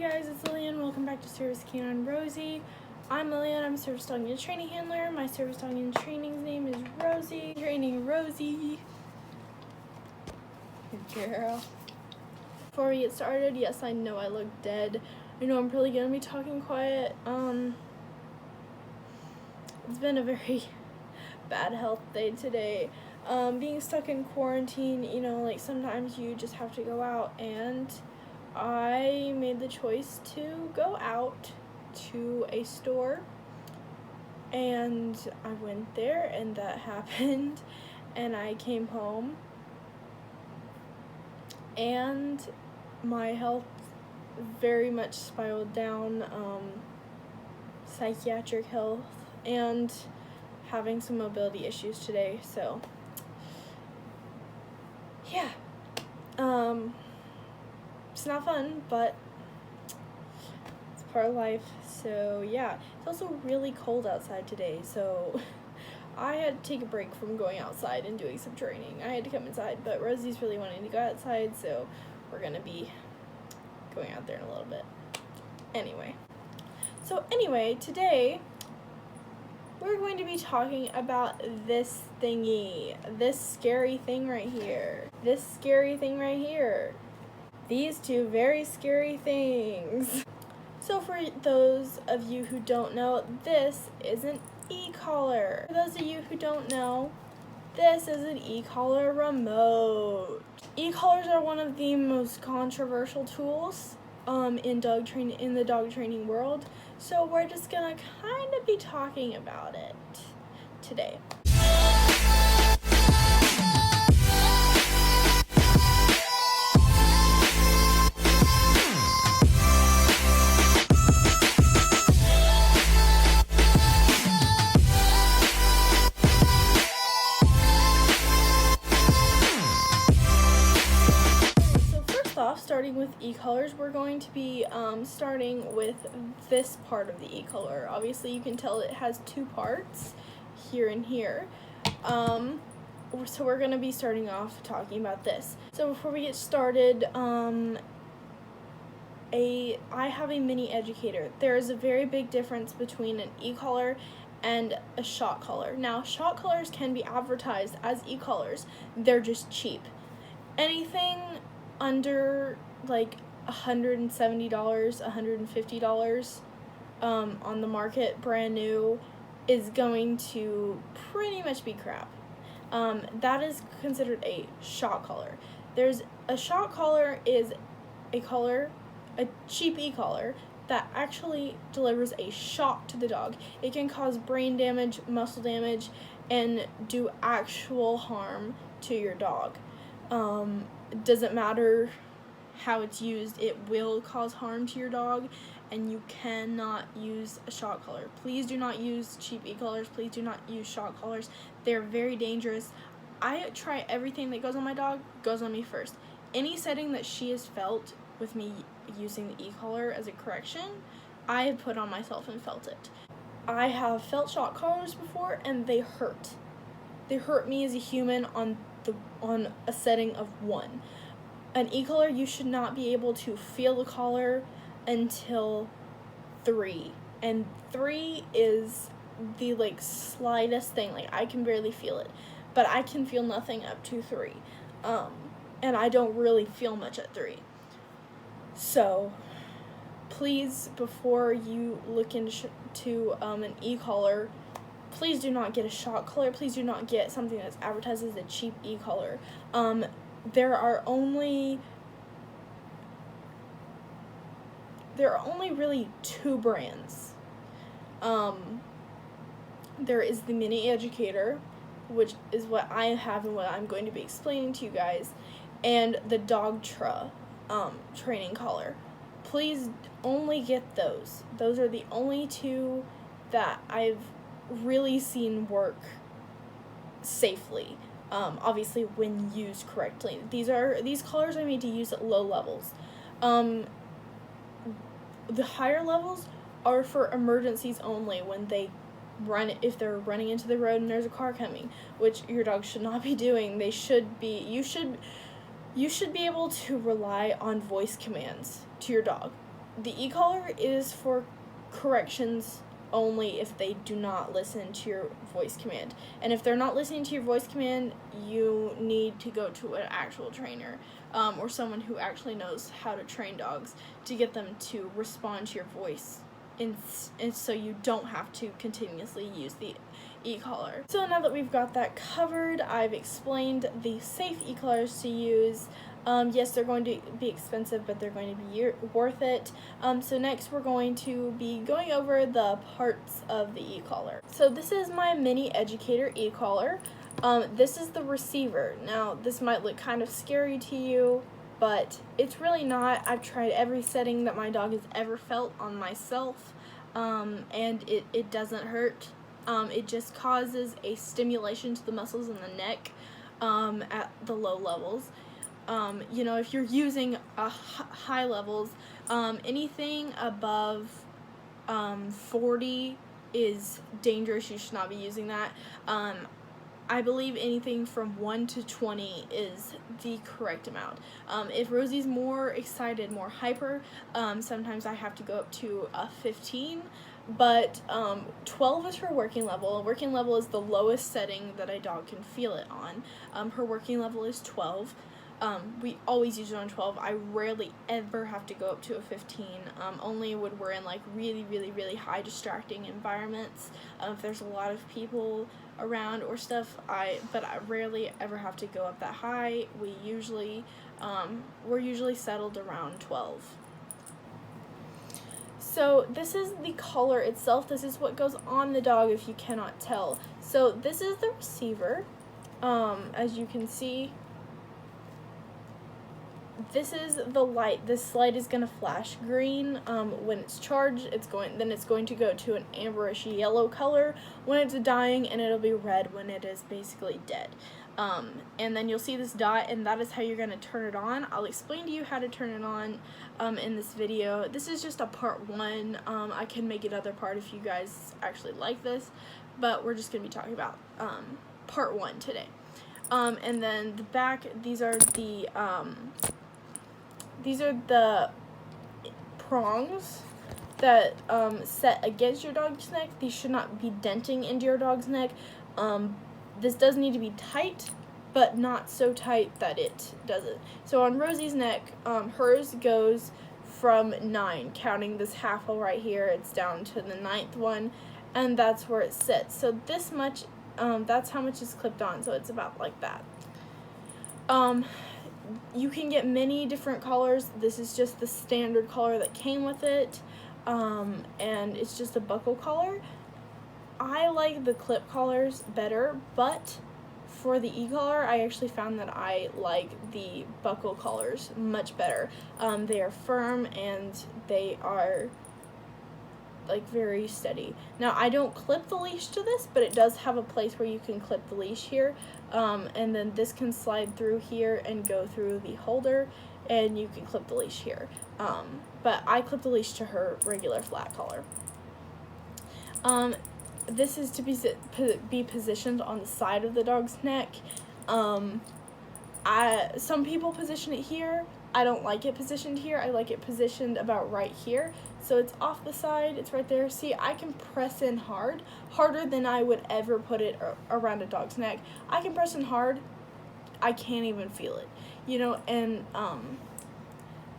guys, it's Lillian. Welcome back to Service Canine Rosie. I'm Lillian. I'm a service dog and training handler. My service dog and training's name is Rosie. Training Rosie. Good girl. Before we get started, yes, I know I look dead. I know I'm probably gonna be talking quiet. It's been a very bad health day today. Being stuck in quarantine, like sometimes you just have to go out, and I made the choice to go out to a store, and I went there, and that happened, and I came home, and my health very much spiraled down, psychiatric health, and having some mobility issues today, so yeah, it's not fun, but it's part of life. So yeah, it's also really cold outside today, so I had to take a break from going outside and doing some training. I had to come inside, but Rosie's really wanting to go outside, so we're gonna be going out there in a little bit. Anyway, today we're going to be talking about this thingy, this scary thing right here, these two very scary things. So for those of you who don't know, this is an e-collar. For those of you who don't know, this is an e-collar remote. E-collars are one of the most controversial tools in the dog training world, so we're just gonna kind of be talking about it today. Starting with e-collars, we're going to be starting with this part of the e-collar. Obviously you can tell it has two parts, here and here. So we're going to be starting off talking about this. So before we get started, I have a mini educator. There is a very big difference between an e-collar and a shock collar. Now, shock collars can be advertised as e-collars. They're just cheap. Anything under like $170, $150 on the market, brand new, is going to pretty much be crap. That is considered a shock collar. There's a shock collar is a cheap e-collar that actually delivers a shock to the dog. It can cause brain damage, muscle damage, and do actual harm to your dog. It doesn't matter how it's used, it will cause harm to your dog, and you cannot use a shock collar. Please do not use cheap e-collars. Please do not use shock collars. They're very dangerous. I try everything that goes on my dog, goes on me first. Any setting that she has felt with me using the e-collar as a correction, I have put on myself and felt it. I have felt shock collars before, and they hurt. They hurt me as a human on a setting of 1. An e-collar, you should not be able to feel the collar until 3. And 3 is the slightest thing. I can barely feel it. But I can feel nothing up to 3. And I don't really feel much at 3. So please, before you look into an e-collar, please do not get a shock collar. Please do not get something that's advertised as a cheap e-collar. There are only really 2 brands. There is the mini educator, which is what I have and what I'm going to be explaining to you guys, and the dogtra training collar. Please only get those. Those are the only 2 that I've really seen work safely, obviously when used correctly. These collars are made to use at low levels. The higher levels are for emergencies only, when if they're running into the road and there's a car coming, which your dog should not be doing. You should be able to rely on voice commands to your dog. the e-collar is for corrections only if they do not listen to your voice command. And if they're not listening to your voice command, you need to go to an actual trainer, or someone who actually knows how to train dogs to get them to respond to your voice, and so you don't have to continuously use the e-collar. So now that we've got that covered, I've explained the safe e-collars to use. Yes, they're going to be expensive, but they're going to be worth it. So next we're going to be going over the parts of the e-collar. So this is my mini educator e-collar. This is the receiver. Now this might look kind of scary to you, but it's really not. I've tried every setting that my dog has ever felt on myself, and it doesn't hurt. It just causes a stimulation to the muscles in the neck at the low levels. You know, if you're using high levels, anything above 40 is dangerous. You should not be using that. I believe anything from 1 to 20 is the correct amount. If Rosie's more excited, more hyper, sometimes I have to go up to 15. But 12 is her working level. Working level is the lowest setting that a dog can feel it on. Her working level is 12. We always use it on 12. I rarely ever have to go up to a 15, only when we're in like really, really, really high distracting environments. If there's a lot of people around or stuff, but I rarely ever have to go up that high. We're usually settled around 12. So this is the collar itself. This is what goes on the dog if you cannot tell. So this is the receiver. As you can see, this is the light. This light is going to flash green when it's charged. It's going to go to an amberish yellow color when it's dying, and it'll be red when it is basically dead. And then you'll see this dot, and that is how you're going to turn it on. I'll explain to you how to turn it on in this video. This is just a part 1. I can make another part if you guys actually like this, but we're just going to be talking about part 1 today. And then the back, these are the prongs that set against your dog's neck. These should not be denting into your dog's neck. This does need to be tight, but not so tight that it doesn't. So on Rosie's neck, hers goes from 9, counting this half hole right here. It's down to the 9th one, and that's where it sits. So this much, that's how much is clipped on. So it's about like that. You can get many different collars. This is just the standard collar that came with it, and it's just a buckle collar. I like the clip collars better, but for the e-collar, I actually found that I like the buckle collars much better. They are firm and they are like very steady. Now I don't clip the leash to this, but it does have a place where you can clip the leash here, and then this can slide through here and go through the holder, and you can clip the leash here. But I clip the leash to her regular flat collar. This is to be positioned on the side of the dog's neck. Some people position it here. I don't like it positioned here. I like it positioned about right here. So it's off the side. It's right there. See, I can press in hard, harder than I would ever put it around a dog's neck. I can press in hard. I can't even feel it, you know, and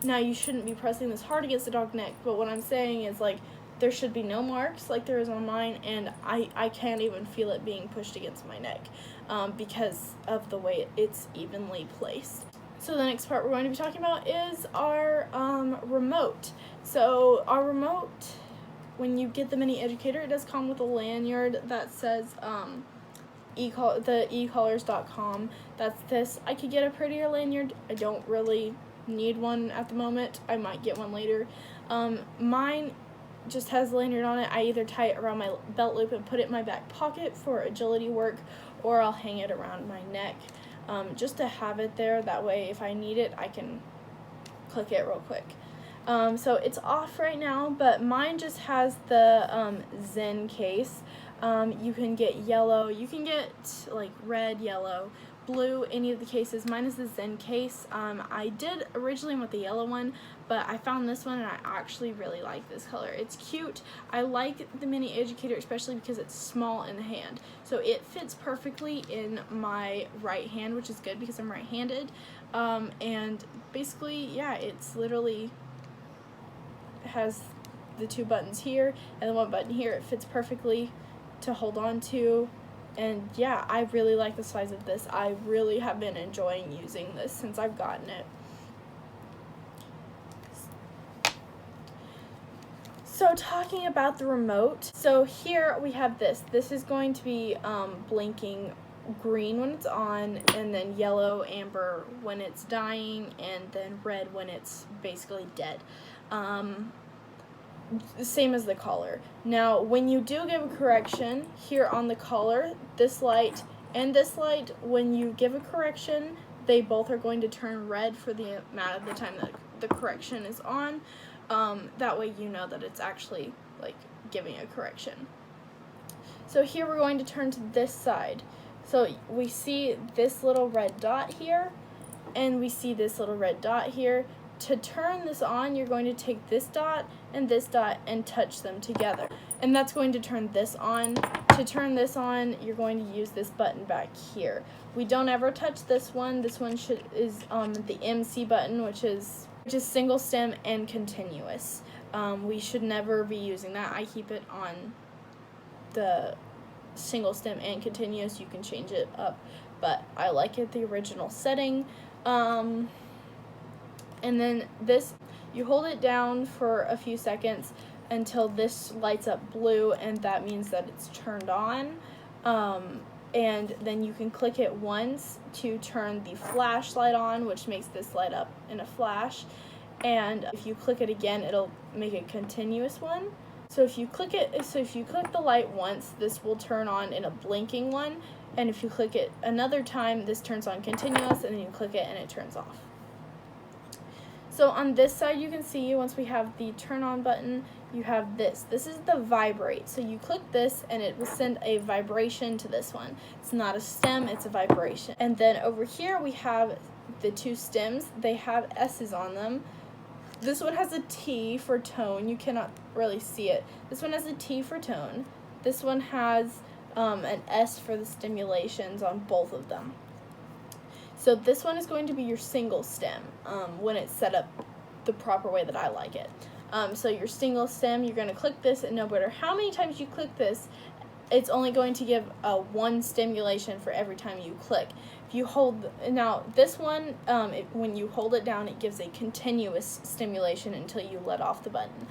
now you shouldn't be pressing this hard against the dog's neck, but what I'm saying is, like, there should be no marks like there is on mine, and I can't even feel it being pushed against my neck because of the way it's evenly placed. So the next part we're going to be talking about is our remote. So our remote, when you get the mini educator, it does come with a lanyard that says ecollars.com. That's this. I could get a prettier lanyard. I don't really need one at the moment. I might get one later. Mine just has a lanyard on it. I either tie it around my belt loop and put it in my back pocket for agility work, or I'll hang it around my neck just to have it there. That way if I need it, I can click it real quick. So it's off right now, but mine just has the Zen case. You can get yellow, you can get like red, yellow, blue, any of the cases. Mine is the Zen case. I did originally want the yellow one, but I found this one and I actually really like this color. It's cute. I like the mini educator especially because it's small in the hand. So it fits perfectly in my right hand, which is good because I'm right-handed. And basically, yeah, it's literally has the two buttons here and the one button here. It fits perfectly to hold on to. And yeah, I really like the size of this. I really have been enjoying using this since I've gotten it. So talking about the remote, so here we have this. This is going to be blinking green when it's on, and then yellow, amber when it's dying, and then red when it's basically dead. Same as the collar. Now, when you do give a correction, here on the collar, this light and this light, when you give a correction, they both are going to turn red for the amount of the time that the correction is on. That way you know that it's actually, like, giving a correction. So here we're going to turn to this side. So we see this little red dot here, and we see this little red dot here. To turn this on, you're going to take this dot and touch them together. And that's going to turn this on. To turn this on, you're going to use this button back here. We don't ever touch this one. This one is the MC button, which is single stem and continuous. We should never be using that. I keep it on the single stem and continuous. You can change it up, but I like it the original setting. And then this, you hold it down for a few seconds until this lights up blue, and that means that it's turned on. And then you can click it once to turn the flashlight on, which makes this light up in a flash. And if you click it again, it'll make a continuous one. So if you click the light once, this will turn on in a blinking one. And if you click it another time, this turns on continuous, and then you click it and it turns off. So on this side, you can see once we have the turn on button, you have this. This is the vibrate. So you click this and it will send a vibration to this one. It's not a stem, it's a vibration. And then over here we have the two stems. They have S's on them. This one has a T for tone. You cannot really see it. This one has a T for tone. This one has an S for the stimulations on both of them. So this one is going to be your single stem when it's set up the proper way that I like it. So your single stem, you're going to click this, and no matter how many times you click this, it's only going to give one stimulation for every time you click. If you hold, now this one, when you hold it down, it gives a continuous stimulation until you let off the button.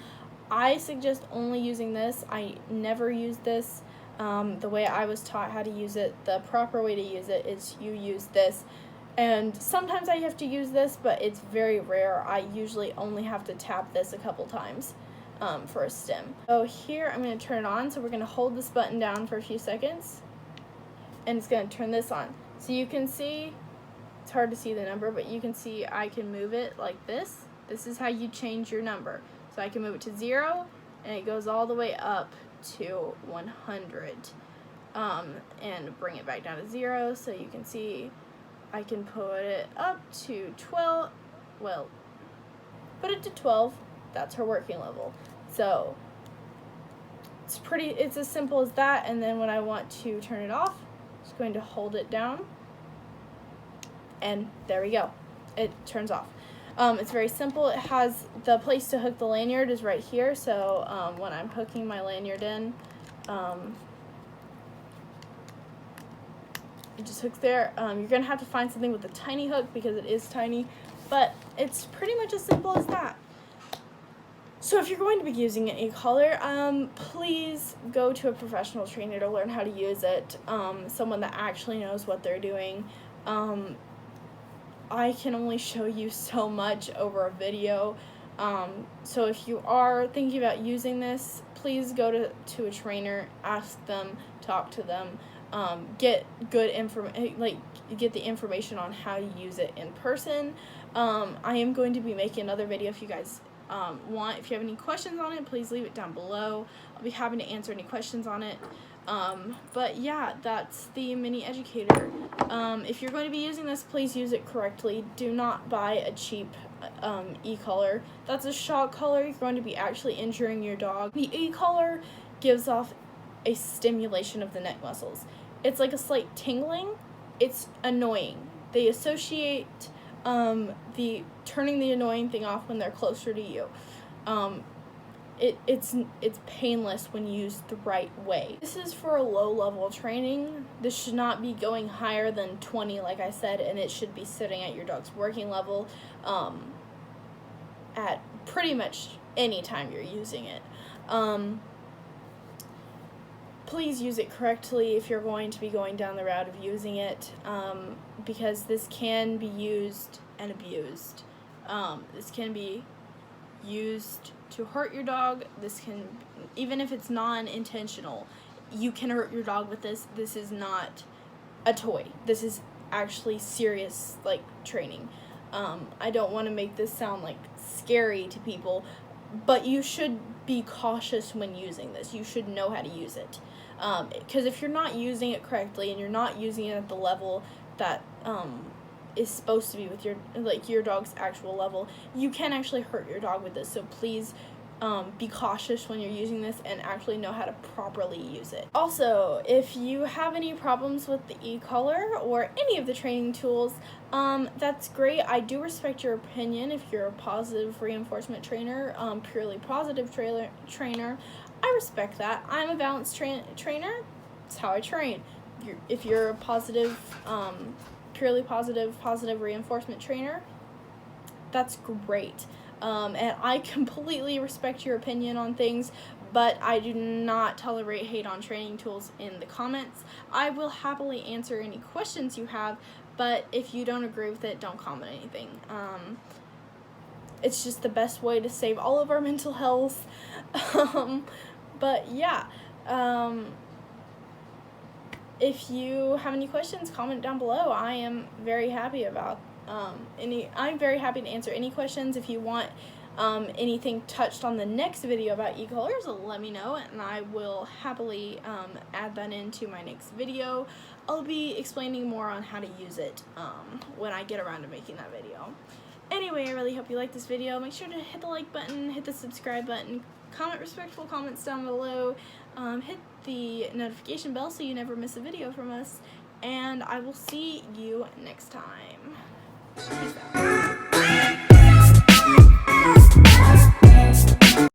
I suggest only using this. I never use this. The way I was taught how to use it, the proper way to use it is you use this. And sometimes I have to use this, but it's very rare. I usually only have to tap this a couple times for a stem. So here I'm going to turn it on. So we're going to hold this button down for a few seconds, and it's going to turn this on. So you can see, it's hard to see the number, but you can see I can move it like this. This is how you change your number. So I can move it to 0, and it goes all the way up to 100, and bring it back down to 0. So you can see I can put it up to 12, well, put it to 12, that's her working level. So it's as simple as that. And then when I want to turn it off, I'm just going to hold it down, and there we go, it turns off. It's very simple. It has the place to hook the lanyard is right here. So when I'm hooking my lanyard in, it just hooks there. You're going to have to find something with a tiny hook because it is tiny, but it's pretty much as simple as that. So if you're going to be using an e-collar, please go to a professional trainer to learn how to use it, someone that actually knows what they're doing. I can only show you so much over a video. So if you are thinking about using this, please go to a trainer, ask them, talk to them. Get good get the information on how to use it in person. I am going to be making another video if you guys want. If you have any questions on it, please leave it down below. I'll be happy to answer any questions on it. But yeah, that's the mini educator. If you're going to be using this, please use it correctly. Do not buy a cheap e-collar. That's a shock collar. You're going to be actually injuring your dog. The e-collar gives off a stimulation of the neck muscles. It's like a slight tingling. It's annoying. They associate the turning the annoying thing off when they're closer to you. It's painless when used the right way. This is for a low level training. This should not be going higher than 20, like I said, and it should be sitting at your dog's working level at pretty much any time you're using it. Please use it correctly if you're going to be going down the route of using it, because this can be used and abused. This can be used to hurt your dog. This can, even if it's non-intentional, you can hurt your dog with this. This is not a toy. This is actually serious, like, training. I don't want to make this sound like scary to people, but you should be cautious when using this. You should know how to use it, because if you're not using it correctly and you're not using it at the level that is supposed to be with your dog's actual level, you can actually hurt your dog with this. So please be cautious when you're using this and actually know how to properly use it. Also, if you have any problems with the e-collar or any of the training tools, that's great. I do respect your opinion. If you're a positive reinforcement trainer, purely positive trainer, I respect that. I'm a balanced trainer. That's how I train. If you're a positive, purely positive reinforcement trainer, that's great. And I completely respect your opinion on things, but I do not tolerate hate on training tools in the comments. I will happily answer any questions you have, but if you don't agree with it, don't comment anything. It's just the best way to save all of our mental health. But yeah, if you have any questions, comment down below. I am very happy about I'm very happy to answer any questions. If you want anything touched on the next video about e-collars, let me know, and I will happily add that into my next video. I'll be explaining more on how to use it when I get around to making that video. Anyway, I really hope you liked this video. Make sure to hit the like button, hit the subscribe button, comment respectful comments down below, hit the notification bell so you never miss a video from us, and I will see you next time. Peace out.